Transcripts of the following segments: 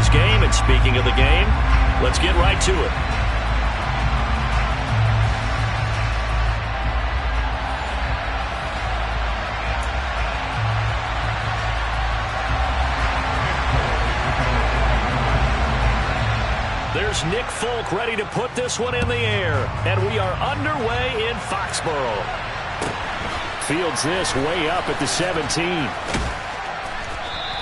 this game. And speaking of the game, let's get right to it. There's Nick Folk ready to put this one in the air. And we are underway in Foxborough. Fields this way up at the 17.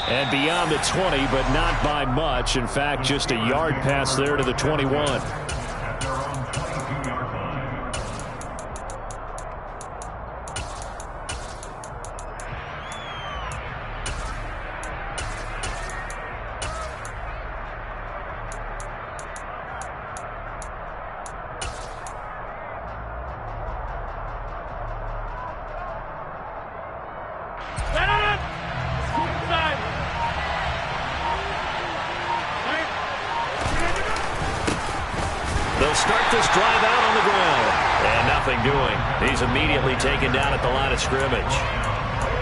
And beyond the 20, but not by much. In fact, just a yard pass there to the 21. They'll start this drive out on the ground. And nothing doing. He's immediately taken down at the line of scrimmage.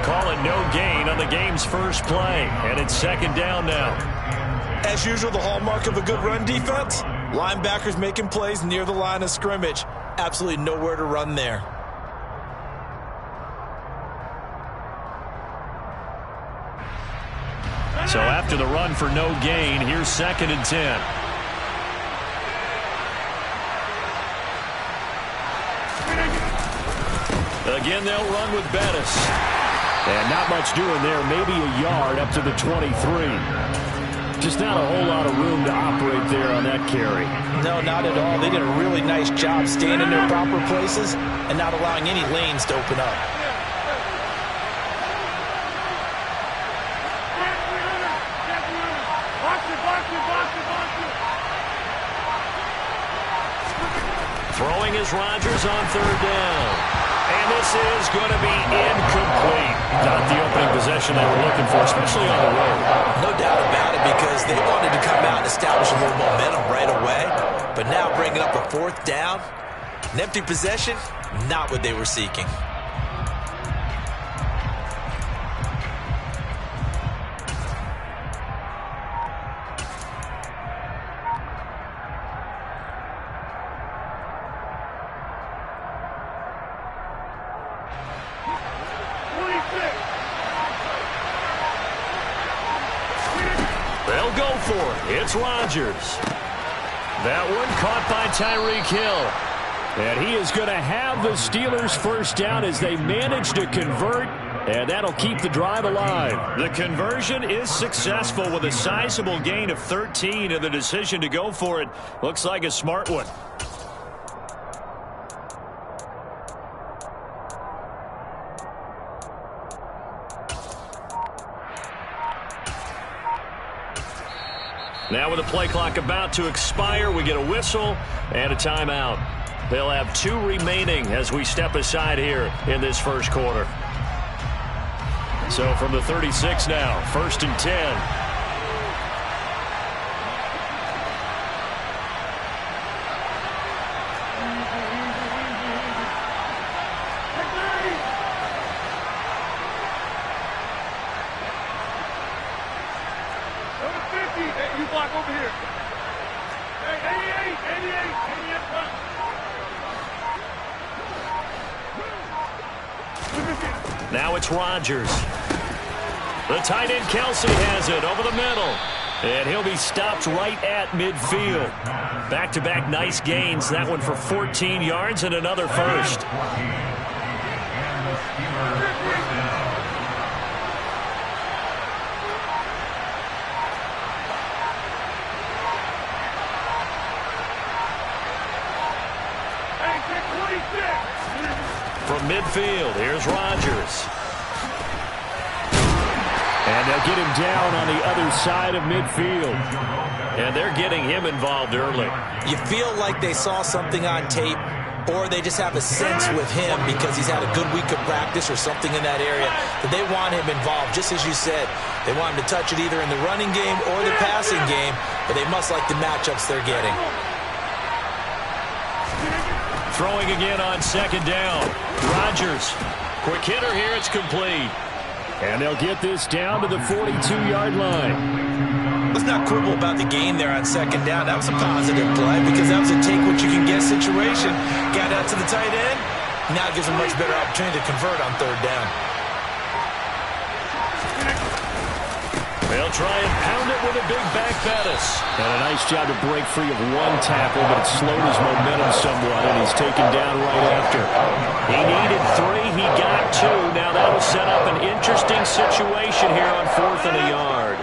Calling no gain on the game's first play. And it's second down now. As usual, the hallmark of a good run defense, linebackers making plays near the line of scrimmage. Absolutely nowhere to run there. So after the run for no gain, here's second and 10. Again, they'll run with Bettis. And not much doing there. Maybe a yard up to the 23. Just not a whole lot of room to operate there on that carry. No, not at all. They did a really nice job staying in their proper places and not allowing any lanes to open up. Throwing is Rodgers on third down. And this is going to be incomplete. Not the opening possession they were looking for, especially on the road. No doubt about it, because they wanted to come out and establish a little momentum right away. But now bringing up a fourth down, an empty possession, not what they were seeking. They'll go for it. It's Rodgers. That one caught by Tyreek Hill. And he is going to have the Steelers first down as they manage to convert. And that'll keep the drive alive. The conversion is successful with a sizable gain of 13. And the decision to go for it looks like a smart one. Now with the play clock about to expire, we get a whistle and a timeout. They'll have 2 remaining as we step aside here in this first quarter. So from the 36 now, first and 10. Now it's Rodgers. The tight end Kelsey has it over the middle. And he'll be stopped right at midfield. Back-to-back nice gains. That one for 14 yards and another first. From midfield, here's Rodgers. And they'll get him down on the other side of midfield. And they're getting him involved early. You feel like they saw something on tape, or they just have a sense with him because he's had a good week of practice or something in that area that they want him involved. Just as you said, they want him to touch it either in the running game or the passing game, but they must like the matchups they're getting. Throwing again on second down. Rodgers. Quick hitter here. It's complete. And they'll get this down to the 42-yard line. Let's not quibble about the gain there on second down. That was a positive play because that was a take-what-you-can-get situation. Got out to the tight end. Now it gives him a much better opportunity to convert on third down. They'll try and pound it with a big back Bettis. And a nice job to break free of one tackle, but it slowed his momentum somewhat, and he's taken down right after. He needed 3. He got 2. Now that'll set up an interesting situation here on 4th and a yard.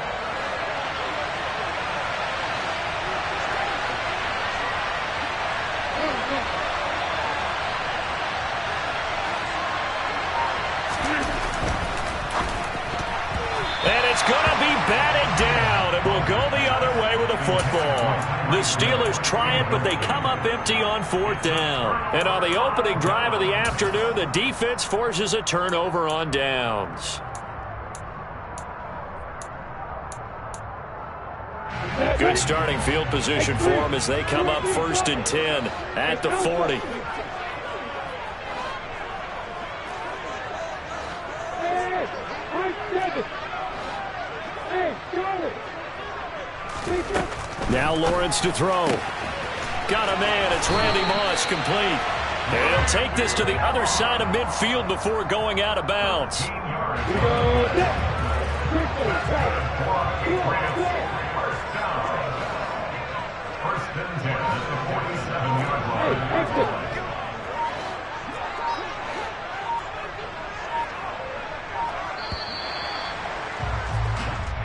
And it's going to be batted down. It will go the other way with the football. The Steelers try it, but they come up empty on 4th down. And on the opening drive of the afternoon, the defense forces a turnover on downs. Good starting field position for them as they come up 1st and 10 at the 40. Now Lawrence to throw. Got a man. It's Randy Moss, complete. And he'll take this to the other side of midfield before going out of bounds.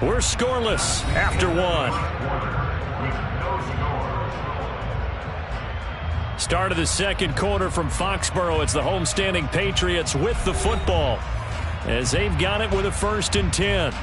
We're scoreless after 1. Start of the second quarter from Foxborough. It's the homestanding Patriots with the football as they've got it with a 1st and 10.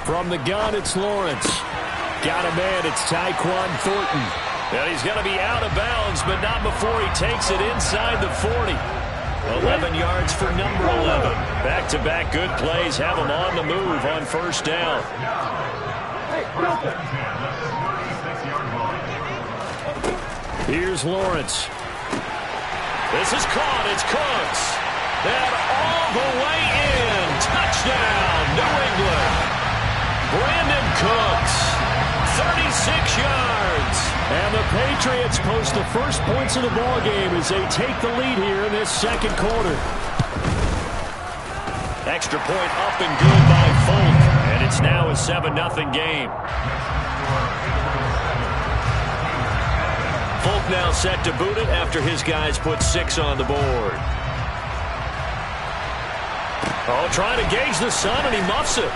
From the gun, it's Lawrence. Got a man, it's Tyquan Thornton. And he's going to be out of bounds, but not before he takes it inside the 40. 11 yards for number 11. Back-to-back good plays have him on the move on 1st down. Here's Lawrence. This is caught. It's Cooks. And all the way in. Touchdown, New England. Brandon Cooks, 36 yards. And the Patriots post the first points of the ballgame as they take the lead here in this second quarter. Extra point up and good by Folk. And it's now a 7-0 game. Folk now set to boot it after his guys put 6 on the board. Oh, trying to gauge the sun, and he muffs it.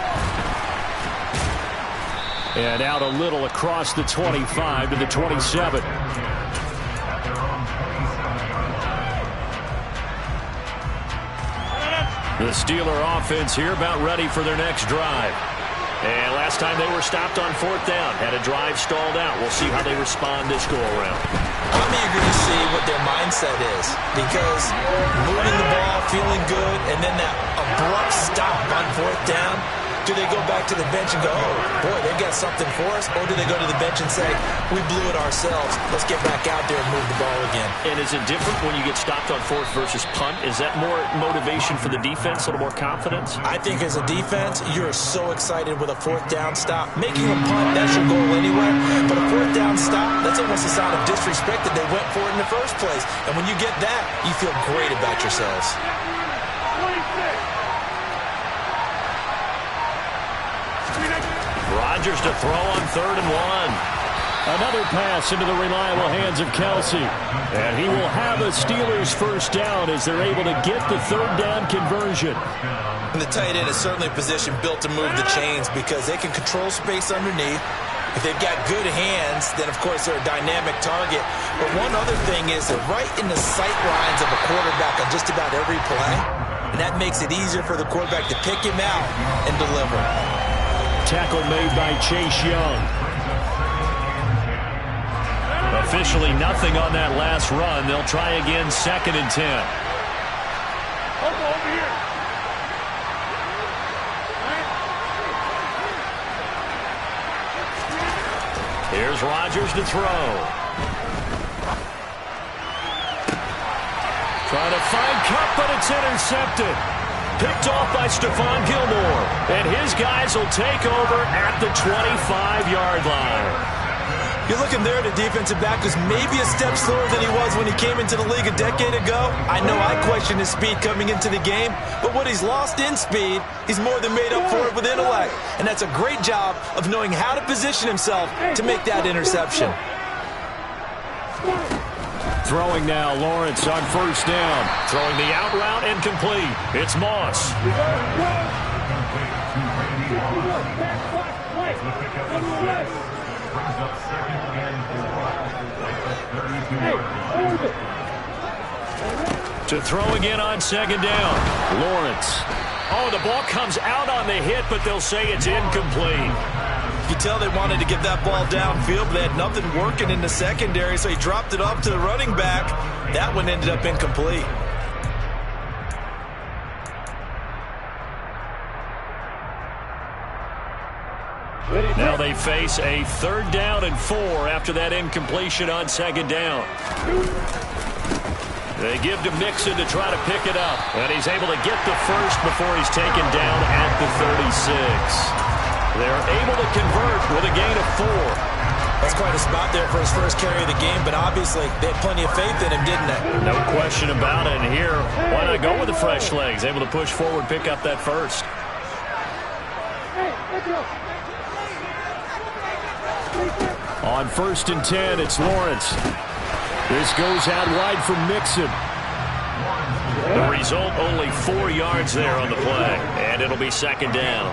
And out a little across the 25 to the 27. The Steeler offense here about ready for their next drive. And last time they were stopped on 4th down, had a drive stalled out. We'll see how they respond this go-around. I'm eager to see what their mindset is because moving the ball, feeling good, and then that abrupt stop on 4th down. Do they go back to the bench and go, oh, boy, they got something for us? Or do they go to the bench and say, we blew it ourselves. Let's get back out there and move the ball again. And is it different when you get stopped on 4th versus punt? Is that more motivation for the defense, a little more confidence? I think as a defense, you're so excited with a 4th down stop. Making a punt, that's your goal anyway. But a 4th down stop, that's almost a sign of disrespect that they went for it in the first place. And when you get that, you feel great about yourselves. Rodgers to throw on 3rd and 1. Another pass into the reliable hands of Kelsey. And he will have a Steelers first down as they're able to get the 3rd down conversion. And the tight end is certainly a position built to move the chains because they can control space underneath. If they've got good hands, then, of course, they're a dynamic target. But one other thing is they're right in the sight lines of a quarterback on just about every play. And that makes it easier for the quarterback to pick him out and deliver. Tackle made by Chase Young. Officially nothing on that last run. They'll try again 2nd and 10. Over here. Rodgers to throw. Trying to find Cup, but it's intercepted. Picked off by Stephon Gilmore. And his guys will take over at the 25-yard line. You're looking there at a defensive back who's maybe a step slower than he was when he came into the league a decade ago. I know I questioned his speed coming into the game, but what he's lost in speed, he's more than made up for it with intellect. And that's a great job of knowing how to position himself to make that interception. Throwing now, Lawrence on first down. Throwing the out route incomplete. It's Moss. To throw again on second down. Lawrence. Oh, the ball comes out on the hit, but they'll say it's incomplete. You tell they wanted to get that ball downfield, but they had nothing working in the secondary, so he dropped it off to the running back. That one ended up incomplete. Now they face a 3rd down and 4 after that incompletion on second down. They give to Mixon to try to pick it up, and he's able to get the first before he's taken down at the 36. They're able to convert with a gain of 4. That's quite a spot there for his first carry of the game, but obviously they had plenty of faith in him, didn't they? No question about it. And here, why not go with the fresh legs? Able to push forward, pick up that first. On 1st and 10, it's Lawrence. This goes out wide for Mixon. The result, only 4 yards there on the play, and it'll be second down.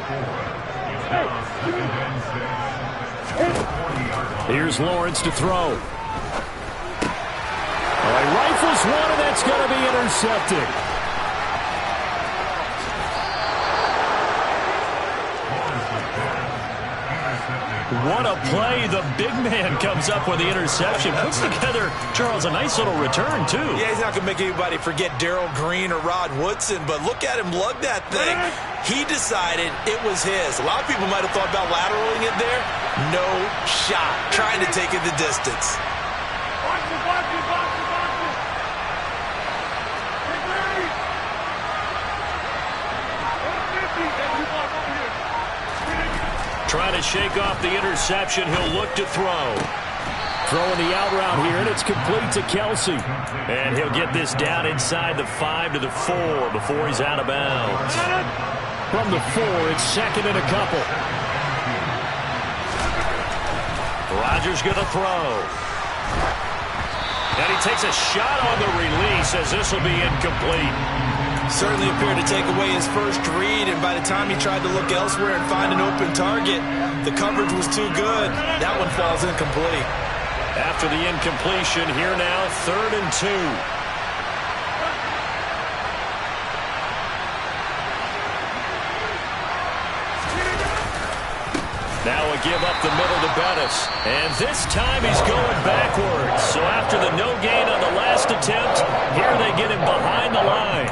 Here's Lawrence to throw. All right, rifles one, and that's going to be intercepted. What a play. The big man comes up with the interception. Puts together, Charles, a nice little return, too. Yeah, he's not going to make anybody forget Darrell Green or Rod Woodson, but look at him lug that thing. He decided it was his. A lot of people might have thought about lateraling it there. No shot. Trying to take it the distance. Trying to shake off the interception. He'll look to throw. Throwing the out route here, and it's complete to Kelsey. And he'll get this down inside the 5 to the 4 before he's out of bounds. From the 4, it's second and a couple. Rodgers going to throw. And he takes a shot on the release as this will be incomplete. Certainly appeared to take away his first read, and by the time he tried to look elsewhere and find an open target, the coverage was too good. That one falls incomplete. After the incompletion, here now, 3rd and 2. Now a give up the middle to Bettis. And this time he's going backwards. So after the no gain on the last attempt, here they get him behind the line.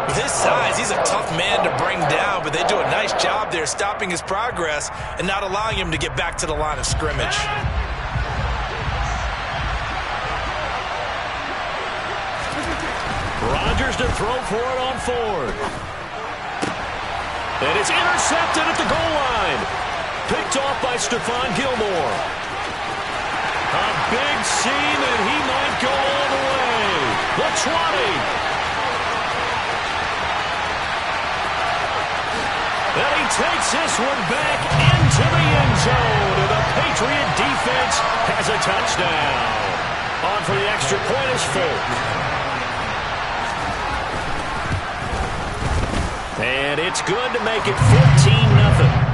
With his size, he's a tough man to bring down, but they do a nice job there stopping his progress and not allowing him to get back to the line of scrimmage. Rodgers to throw for it on 4th. And it's intercepted at the goal line. Picked off by Stephon Gilmore. A big seam, and he might go all the way. The 20. And he takes this one back into the end zone. And the Patriot defense has a touchdown. On for the extra point is Folk. And it's good to make it 14-0.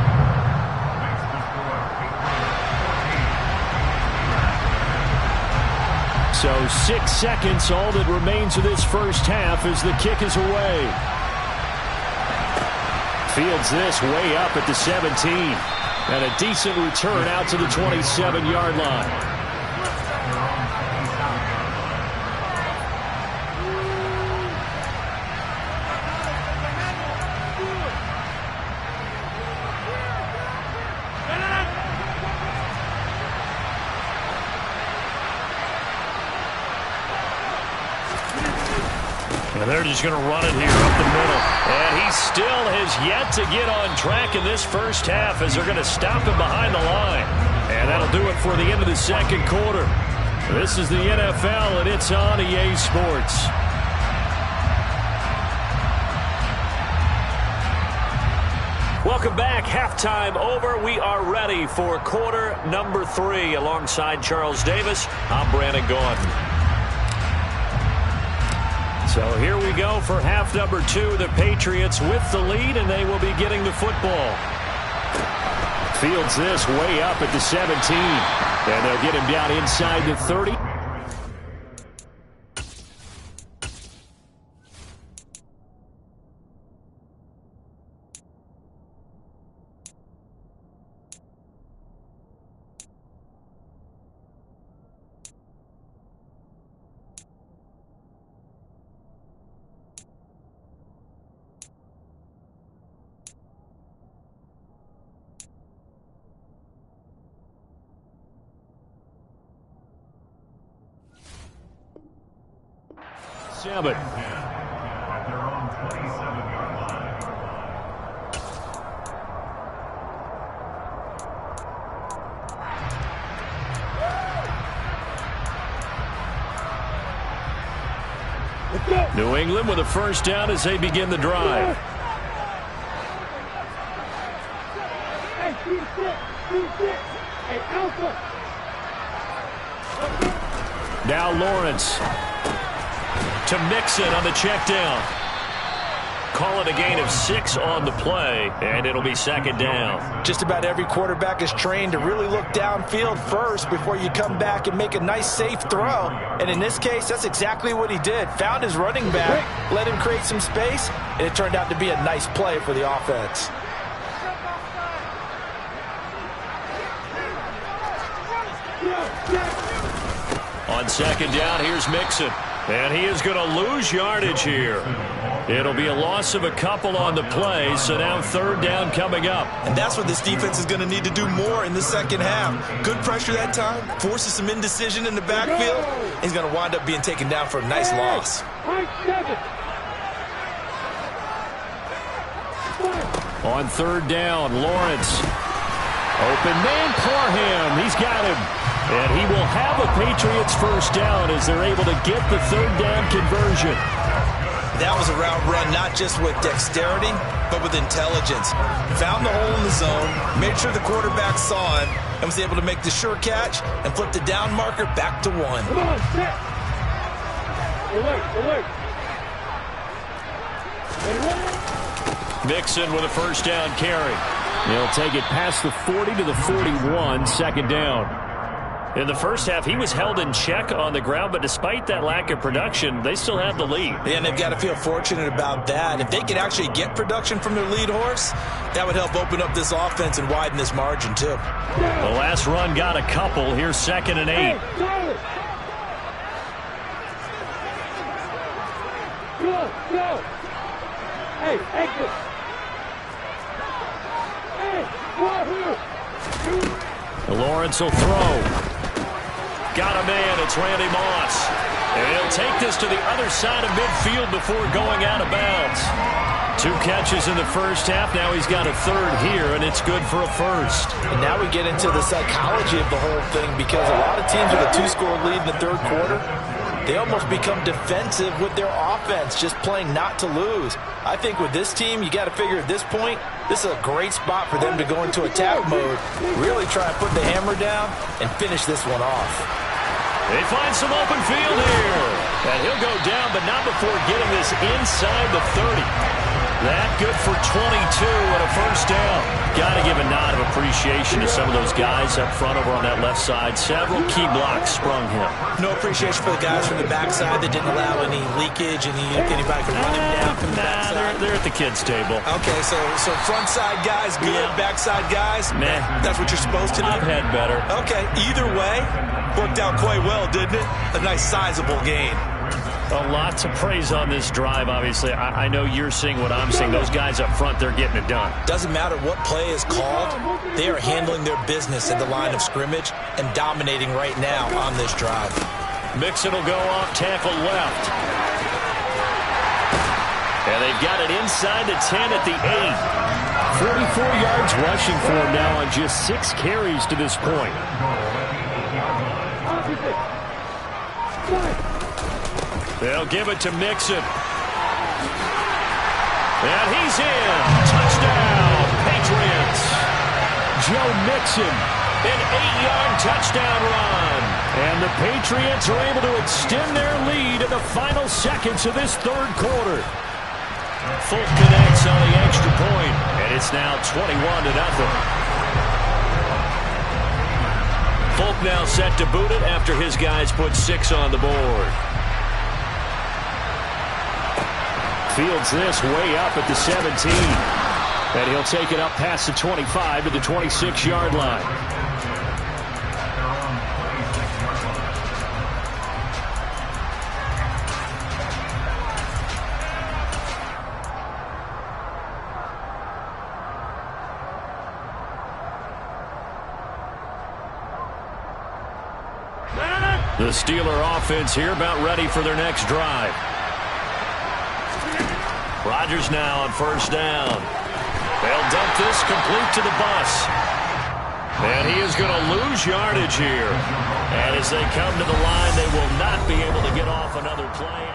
So 6 seconds, all that remains of this first half as the kick is away. Fields this way up at the 17. And a decent return out to the 27-yard line. And they're just going to run it here up the middle. And he still has yet to get on track in this first half as they're going to stop him behind the line. And that'll do it for the end of the second quarter. This is the NFL, and it's on EA Sports. Welcome back. Halftime over. We are ready for quarter number 3. Alongside Charles Davis, I'm Brandon Gaudin. So here we go for half number 2. The Patriots with the lead, and they will be getting the football. Fields this way up at the 17. And they'll get him down inside the 30. Seven. At their own 27-yard line. New England with a first down as they begin the drive. Now Lawrence to Mixon on the check down. Call it a gain of 6 on the play, and it'll be second down. Just about every quarterback is trained to really look downfield first before you come back and make a nice, safe throw. And in this case, that's exactly what he did. Found his running back, let him create some space, and it turned out to be a nice play for the offense. On second down, here's Mixon. And he is going to lose yardage here. It'll be a loss of a couple on the play, so now third down coming up. And that's what this defense is going to need to do more in the second half. Good pressure that time, forces some indecision in the backfield. He's going to wind up being taken down for a nice loss. On third down, Lawrence. Open man, Parham. He's got him. And he will have a Patriots first down as they're able to get the third down conversion. That was a route run not just with dexterity, but with intelligence. Found the hole in the zone, made sure the quarterback saw him, and was able to make the sure catch and flip the down marker back to 1. Come on, set. Alert. Mixon with a first down carry. They'll take it past the 40 to the 41, second down. In the first half, he was held in check on the ground, but despite that lack of production, they still have the lead. Yeah, and they've got to feel fortunate about that. If they could actually get production from their lead horse, that would help open up this offense and widen this margin, too. The last run got a couple. Here's second and 8. Go. Hey, exit. Hey, go here. Lawrence will throw. Got a man. It's Randy Moss. And he'll take this to the other side of midfield before going out of bounds. 2 catches in the first half. Now he's got a third here, and it's good for a first. And now we get into the psychology of the whole thing, because a lot of teams with a 2-score lead in the third quarter, they almost become defensive with their offense, just playing not to lose. I think with this team, you got to figure at this point, this is a great spot for them to go into attack mode, really try and put the hammer down and finish this one off. They find some open field here. And he'll go down, but not before getting this inside the 30. That good for 22 and a first down. Got to give a nod of appreciation to some of those guys up front over on that left side. Several key blocks sprung him. No appreciation for the guys from the backside that didn't allow any leakage, anybody could run him down from the backside. They're at the kids' table. Okay, so front side guys good, yeah. Backside guys, meh. That's what you're supposed to do? I've had better. Okay, either way, worked out quite well, didn't it? A nice sizable gain. A lot to praise on this drive, obviously. I know you're seeing what I'm seeing. Those guys up front, they're getting it done. Doesn't matter what play is called. They are handling their business at the line of scrimmage and dominating right now on this drive. Mixon will go off tackle left. And they've got it inside the 10 at the 8. 44 yards rushing for him now on just 6 carries to this point. They'll give it to Mixon. And he's in. Touchdown, Patriots. Joe Mixon, an 8-yard touchdown run. And the Patriots are able to extend their lead in the final seconds of this third quarter. Folk connects on the extra point, and it's now 21-0. Folk now set to boot it after his guys put 6 on the board. Fields this way up at the 17. And he'll take it up past the 25 to the 26-yard line. The Steeler offense here about ready for their next drive. Rodgers now on first down. They'll dump this complete to the bus. And he is going to lose yardage here. And as they come to the line, they will not be able to get off another play.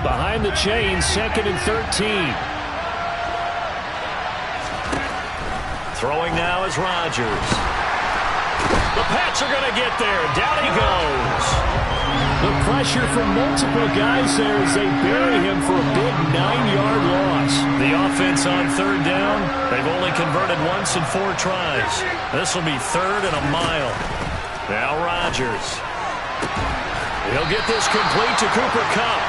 Behind the chains, 2nd and 13. Throwing now is Rodgers. The Pats are going to get there. Down he goes. The pressure from multiple guys there as they bury him for a big 9-yard loss. The offense on third down, they've only converted once in 4 tries. This will be 3rd and a mile. Now Rodgers. He'll get this complete to Cooper Kupp.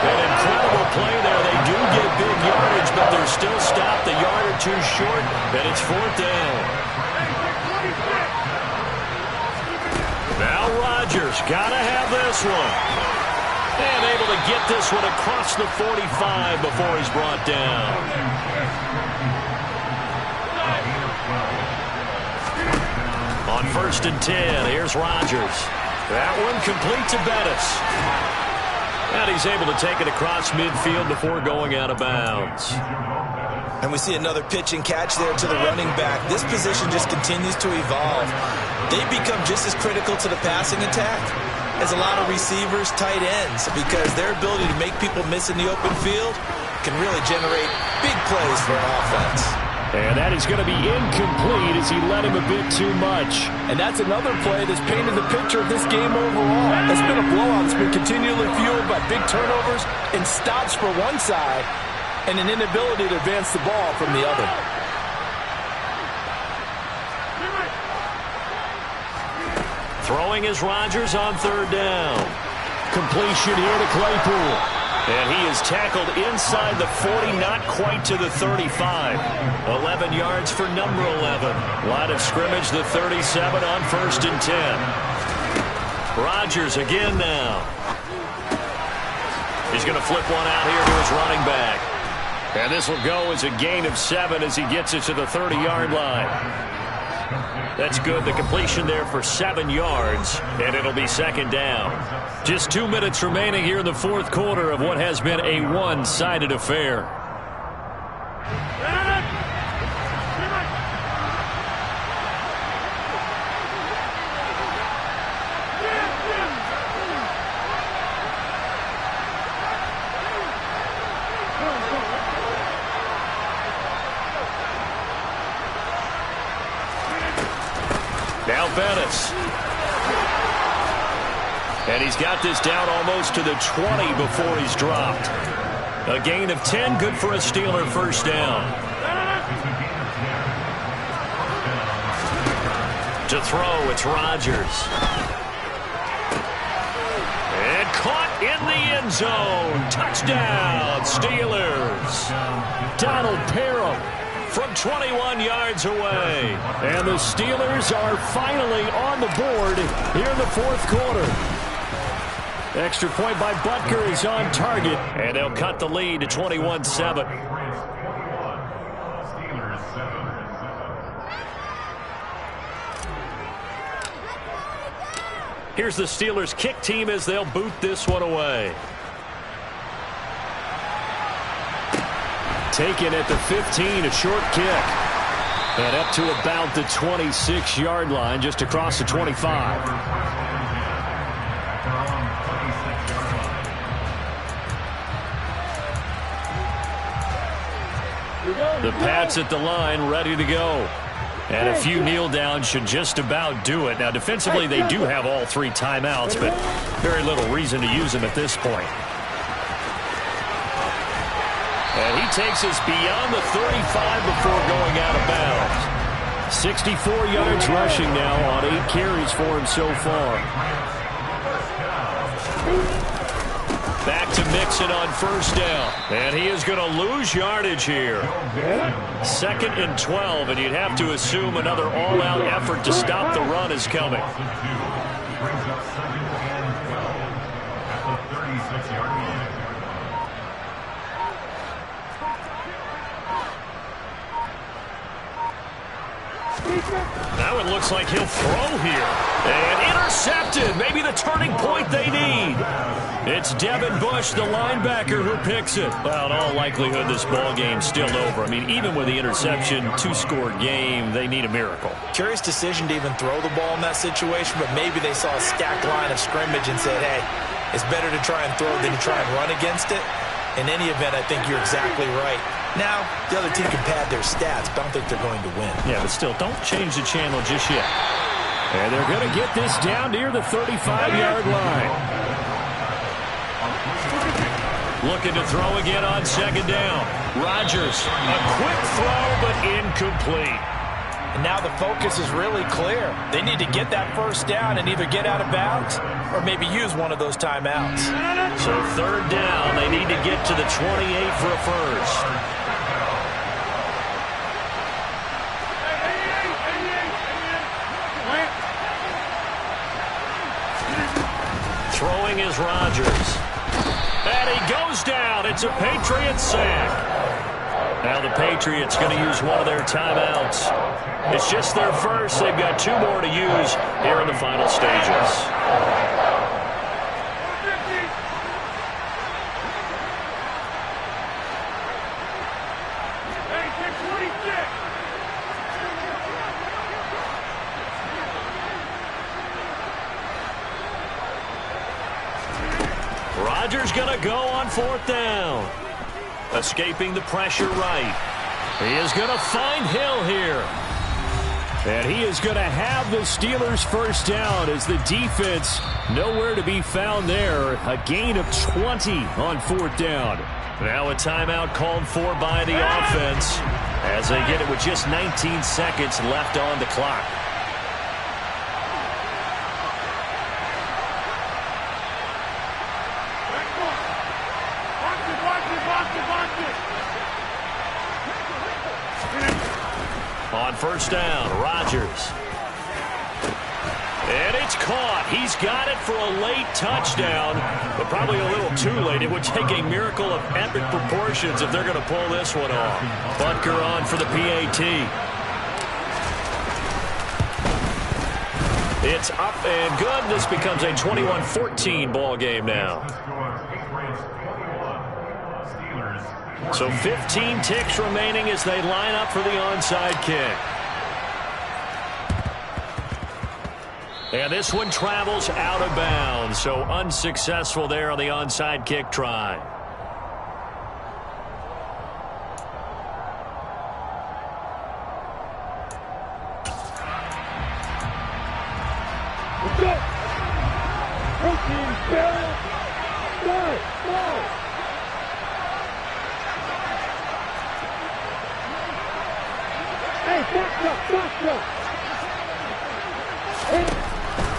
An incredible play there. They do get big yardage, but they're still stopped a yard or 2 short, and it's 4th down. Now Rodgers got to have this one. And able to get this one across the 45 before he's brought down. On 1st and 10, here's Rodgers. That one complete to Bettis. And he's able to take it across midfield before going out of bounds. And we see another pitch and catch there to the running back. This position just continues to evolve. They become just as critical to the passing attack as a lot of receivers, tight ends, because their ability to make people miss in the open field can really generate big plays for an offense. And that is going to be incomplete as he led him a bit too much. And that's another play that's painted the picture of this game overall. It's been a blowout. It's been continually fueled by big turnovers and stops for one side and an inability to advance the ball from the other. Throwing is Rodgers on 3rd down. Completion here to Claypool. And he is tackled inside the 40, not quite to the 35. 11 yards for number 11. Line of scrimmage, the 37 on 1st and 10. Rodgers again now. He's going to flip one out here to his running back. And this will go as a gain of 7 as he gets it to the 30-yard line. That's good. The completion there for 7 yards, and it'll be 2nd down. Just 2 minutes remaining here in the 4th quarter of what has been a one-sided affair. Now Bettis. And he's got this down almost to the 20 before he's dropped. A gain of 10, good for a Steeler 1st down. To throw, it's Rodgers. And caught in the end zone. Touchdown, Steelers. Donald Parham from 21 yards away. And the Steelers are finally on the board here in the 4th quarter. Extra point by Butker is on target, and they'll cut the lead to 21-7. Here's the Steelers kick team as they'll boot this one away. Taken at the 15, a short kick. And up to about the 26-yard line, just across the 25. The Pats at the line, ready to go. And a few kneel downs should just about do it. Now, defensively, they do have all 3 timeouts, but very little reason to use them at this point. And he takes us beyond the 35 before going out of bounds. 64 yards rushing now on 8 carries for him so far. Back to Mixon on first down. And he is going to lose yardage here. 2nd and 12, and you'd have to assume another all-out effort to stop the run is coming. Brings up 2nd and 12 at the 36-yard line. Now it looks like he'll throw here. And intercepted. Maybe the turning point they need. It's Devin Bush, the linebacker, who picks it. Well, in all likelihood, this ball game's still over. I mean, even with the interception, 2-score game, they need a miracle. Curious decision to even throw the ball in that situation, but maybe they saw a stacked line of scrimmage and said, hey, it's better to try and throw than to try and run against it. In any event, I think you're exactly right. Now, the other team can pad their stats, but I don't think they're going to win. Yeah, but still, don't change the channel just yet. And they're going to get this down near the 35-yard line. Looking to throw again on 2nd down. Rodgers, a quick throw, but incomplete. And now the focus is really clear. They need to get that first down and either get out of bounds or maybe use one of those timeouts. So 3rd down, they need to get to the 28 for a first. Throwing is Rodgers. And he goes down. It's a Patriot sack. Now the Patriots going to use one of their timeouts. It's just their first. They've got 2 more to use here in the final stages. Rodgers going to go on 4th down. Escaping the pressure right. He is going to find Hill here. And he is going to have the Steelers first down as the defense nowhere to be found there. A gain of 20 on 4th down. Now a timeout called for by the offense as they get it with just 19 seconds left on the clock. On first down, Rodgers. And it's caught. He's got it for a late touchdown, but probably a little too late. It would take a miracle of epic proportions if they're going to pull this one off. Butker on for the PAT. It's up and good. This becomes a 21-14 ball game now. So 15 ticks remaining as they line up for the onside kick. And this one travels out of bounds, so unsuccessful there on the onside kick try.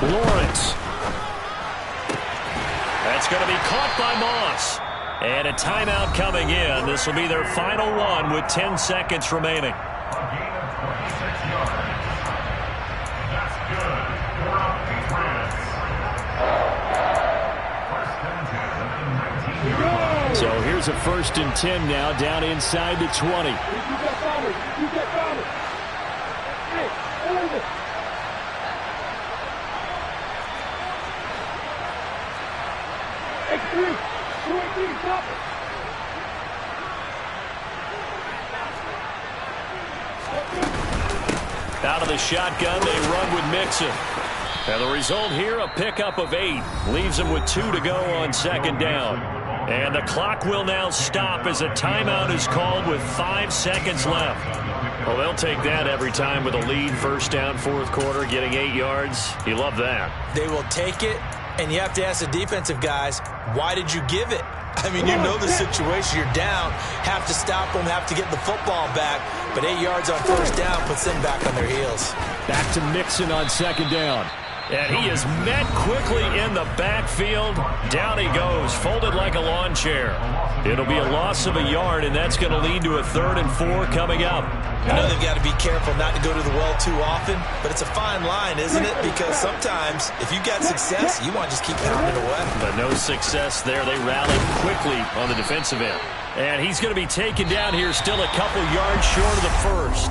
Lawrence. That's going to be caught by Moss. And a timeout coming in. This will be their final one with 10 seconds remaining. That's good. We're up Patriots. So here's a 1st and 10 now down inside the 20. Out of the shotgun, they run with Mixon. And the result here, a pickup of 8. Leaves them with 2 to go on second down. And the clock will now stop as a timeout is called with 5 seconds left. Well, they'll take that every time with a lead. First down, fourth quarter, getting 8 yards. You love that. They will take it, and you have to ask the defensive guys, why did you give it? I mean, you know the situation. You're down, have to stop them, have to get the football back. But 8 yards on first down puts them back on their heels. Back to Mixon on second down. And he is met quickly in the backfield. Down he goes, folded like a lawn chair. It'll be a loss of a yard, and that's going to lead to a 3rd and 4 coming up. I know they've got to be careful not to go to the well too often, but it's a fine line, isn't it? Because sometimes, if you've got success, you want to just keep pounding away. But no success there. They rallied quickly on the defensive end. And he's going to be taken down here, still a couple yards short of the first.